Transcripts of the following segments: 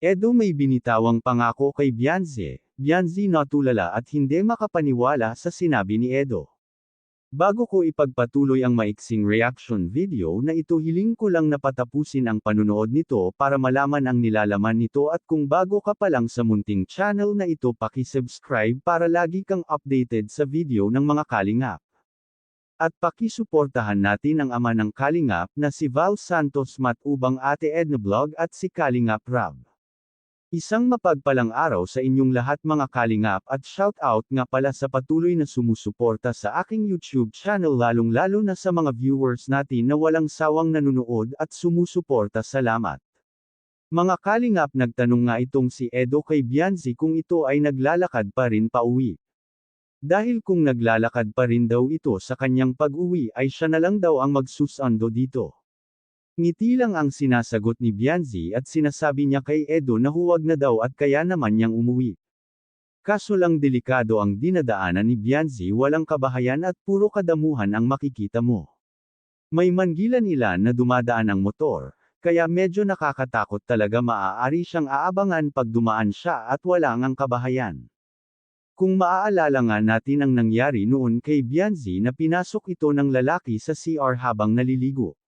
Edo may binitawang pangako kay Bianzi. Bianzi natulala at hindi makapaniwala sa sinabi ni Edo. Bago ko ipagpatuloy ang maiksing reaction video na ito, hiling ko lang na patapusin ang panunood nito para malaman ang nilalaman nito, at kung bago ka pa lang sa munting channel na ito, paki-subscribe para lagi kang updated sa video ng mga kalingap. At pakisuportahan natin ang ama ng kalingap na si Val Santos Matubang, Ate Edna Vlog at si Kalingap Rab. Isang mapagpalang araw sa inyong lahat mga kalingap, at shout out nga pala sa patuloy na sumusuporta sa aking YouTube channel, lalong-lalo na sa mga viewers natin na walang sawang nanunood at sumusuporta. Salamat. Mga kalingap, nagtanong nga itong si Edo kay Bianzi kung ito ay naglalakad pa rin pauwi. Dahil kung naglalakad pa rin daw ito sa kanyang pag-uwi, ay siya na lang daw ang magsusundo dito. Ngiti lang ang sinasagot ni Bianzi at sinasabi niya kay Edo na huwag na daw at kaya naman niyang umuwi. Kaso lang delikado ang dinadaanan ni Bianzi, walang kabahayan at puro kadamuhan ang makikita mo. May manggilan ilan na dumadaan ang motor, kaya medyo nakakatakot talaga, maaari siyang aabangan pag dumaan siya at wala ngang kabahayan. Kung maaalala nga natin ang nangyari noon kay Bianzi na pinasok ito ng lalaki sa CR habang naliligo.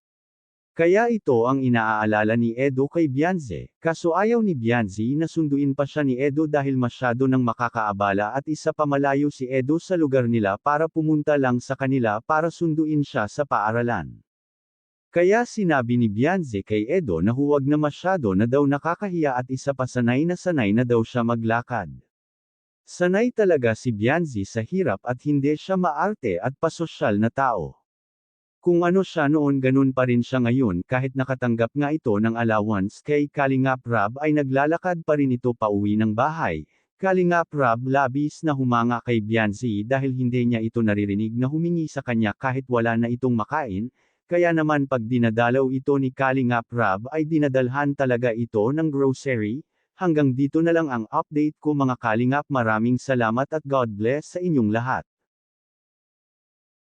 Kaya ito ang inaaalala ni Edo kay Bianzi, kaso ayaw ni Bianzi na sunduin pa siya ni Edo dahil masyado nang makakaabala, at isa pa malayo si Edo sa lugar nila para pumunta lang sa kanila para sunduin siya sa paaralan. Kaya sinabi ni Bianzi kay Edo na huwag na masyado na daw nakakahiya, at isa pa sanay na daw siya maglakad. Sanay talaga si Bianzi sa hirap at hindi siya maarte at pasosyal na tao. Kung ano siya noon, ganun pa rin siya ngayon, kahit nakatanggap nga ito ng allowance kay Kalingap Rab ay naglalakad pa rin ito pauwi ng bahay. Kalingap Rab labis na humanga kay Bianzi dahil hindi niya ito naririnig na humingi sa kanya kahit wala na itong makain, kaya naman pag dinadalaw ito ni Kalingap Rab ay dinadalhan talaga ito ng grocery. Hanggang dito na lang ang update ko mga kalingap, maraming salamat at God bless sa inyong lahat.